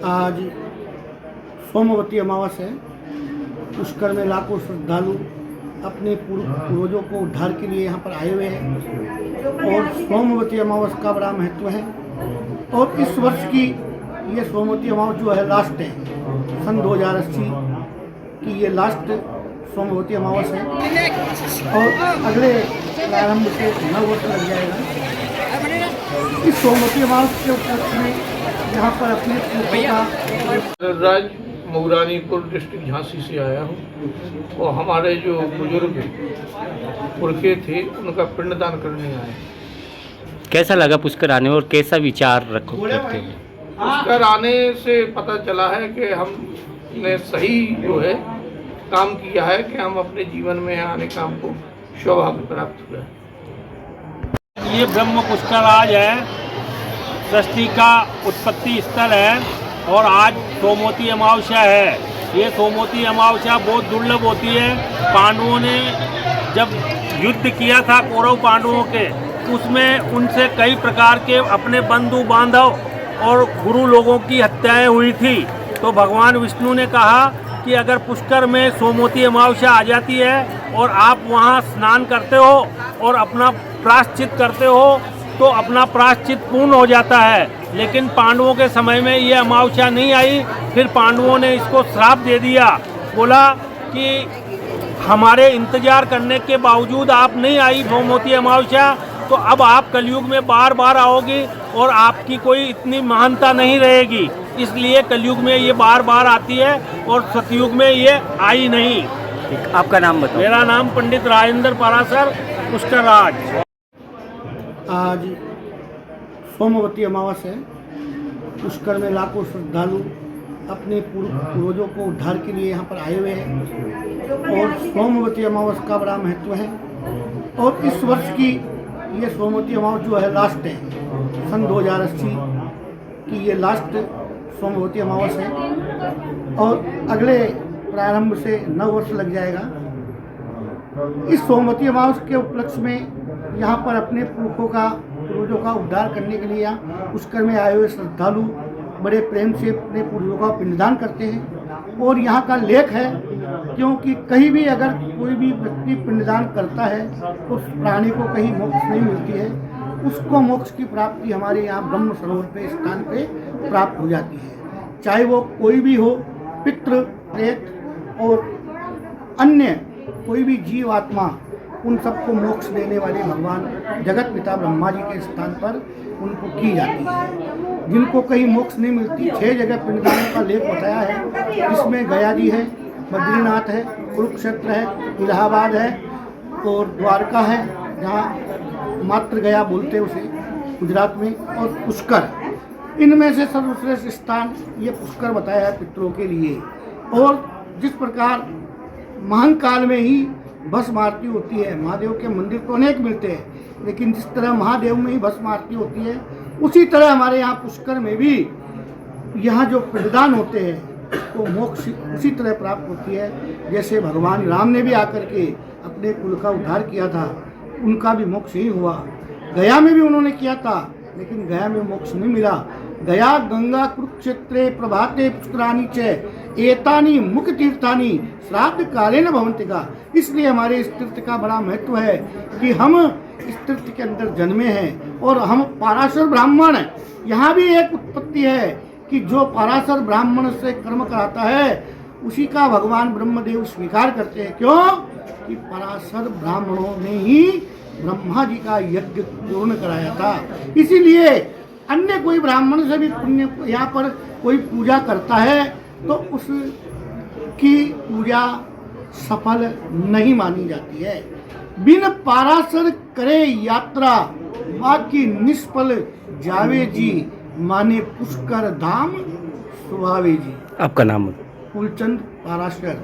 आज सोमवती अमावस्या है। पुष्कर में लाखों श्रद्धालु अपने पूर्वजों को उद्धार के लिए यहाँ पर आए हुए हैं और सोमवती अमावस्या का बड़ा महत्व है। और इस वर्ष की ये सोमवती अमावस्या जो है लास्ट है, सन 2080 की ये लास्ट सोमवती अमावस्या है और अगले प्रारंभ से 9 वर्ष लग जाएगा। इस सोमवती अमावस्या के उपलक्ष्य में यहाँ पर अपने राज मुगरानीपुर डिस्ट्रिक्ट झांसी से आया हूँ और हमारे जो बुजुर्ग पुरखे थे उनका पिंडदान करने आए। कैसा लगा पुष्कर आने और कैसा विचार रखते हैं? पुष्कर आने से पता चला है कि हमने सही जो है काम किया है कि हम अपने जीवन में आने का हमको सौभाग्य प्राप्त हुआ है। ये ब्रह्म पुष्कर आज है, सृष्टि का उत्पत्ति स्थल है और आज सोमवती अमावस्या है। ये सोमवती अमावस्या बहुत दुर्लभ होती है। पांडवों ने जब युद्ध किया था कौरव पांडवों के, उसमें उनसे कई प्रकार के अपने बंधु बांधव और गुरु लोगों की हत्याएं हुई थी। तो भगवान विष्णु ने कहा कि अगर पुष्कर में सोमवती अमावस्या आ जाती है और आप वहाँ स्नान करते हो और अपना प्रायश्चित करते हो तो अपना प्रायश्चित पूर्ण हो जाता है। लेकिन पांडवों के समय में ये अमावस्या नहीं आई। फिर पांडवों ने इसको श्राप दे दिया, बोला कि हमारे इंतजार करने के बावजूद आप नहीं आई सोमवती अमावस्या, तो अब आप कलयुग में बार बार आओगी और आपकी कोई इतनी महानता नहीं रहेगी। इसलिए कलयुग में ये बार बार आती है और सतयुग में ये आई नहीं। आपका नाम बताओ। मेरा नाम पंडित राजेंद्र पारासर, पुष्कर राज। आज सोमवती अमावस्या है। पुष्कर में लाखों श्रद्धालु अपने पूर्वजों को उद्धार के लिए यहाँ पर आए हुए हैं और सोमवती अमावस्या का बड़ा महत्व है। और इस वर्ष की ये सोमवती अमावस्या जो है लास्ट है, सन 2080 की ये लास्ट सोमवती अमावस्या है और अगले प्रारंभ से 9 वर्ष लग जाएगा। इस सोमवती अमावस्या के उपलक्ष्य में यहाँ पर अपने पूर्वजों का उद्धार करने के लिए यहाँ पुष्कर में आए हुए श्रद्धालु बड़े प्रेम से अपने पूर्वजों का पिंडदान करते हैं। और यहाँ का लेख है, क्योंकि कहीं भी अगर कोई भी व्यक्ति पिंडदान करता है तो उस प्राणी को कहीं मोक्ष नहीं मिलती है, उसको मोक्ष की प्राप्ति हमारे यहाँ ब्रह्म सरोवर पे स्थान पे प्राप्त हो जाती है। चाहे वो कोई भी हो, पितृ, प्रेत और अन्य कोई भी जीव आत्मा, उन सबको मोक्ष देने वाले भगवान जगत पिता ब्रह्मा जी के स्थान पर उनको की जाती है। जिनको कहीं मोक्ष नहीं मिलती, 6 जगह पिंडदान का लेख बताया है। इसमें गया जी है, बद्रीनाथ है, कुरुक्षेत्र है, इलाहाबाद है और द्वारका है, जहाँ मात्र गया बोलते उसे गुजरात में, और पुष्कर। इनमें से सर्वश्रेष्ठ स्थान ये पुष्कर बताया है पितरों के लिए। और जिस प्रकार महान काल में ही भस्म आरती होती है, महादेव के मंदिर तो अनेक मिलते हैं, लेकिन जिस तरह महादेव में ही भस्म आरती होती है, उसी तरह हमारे यहाँ पुष्कर में भी यहाँ जो पिंडदान होते हैं तो मोक्ष उसी तरह प्राप्त होती है। जैसे भगवान राम ने भी आकर के अपने कुल का उद्धार किया था, उनका भी मोक्ष ही हुआ। गया में भी उन्होंने किया था, लेकिन गया में मोक्ष नहीं मिला। गया गंगा कुरुक्षेत्रे प्रभाते पुष्कराणी च एतानी मुख्य तीर्थानी श्राद्ध कालेन भवन्तिका। इसलिए हमारे इस तीर्थ का बड़ा महत्व है कि हम इस तीर्थ के अंदर जन्मे हैं और हम पाराशर ब्राह्मण हैं। यहाँ भी एक उत्पत्ति है कि जो पाराशर ब्राह्मण से कर्म कराता है उसी का भगवान ब्रह्मदेव स्वीकार करते हैं। क्यों? कि पाराशर ब्राह्मणों ने ही ब्रह्मा जी का यज्ञ पूर्ण कराया था। इसीलिए अन्य कोई ब्राह्मण से भी पुण्य यहाँ पर कोई पूजा करता है तो उसकी पूजा सफल नहीं मानी जाती है। बिन पाराशर करे यात्रा बाकी निष्फल जावे जी, माने पुष्कर धाम सुहावे जी। आपका नाम? फूलचंद पाराशर।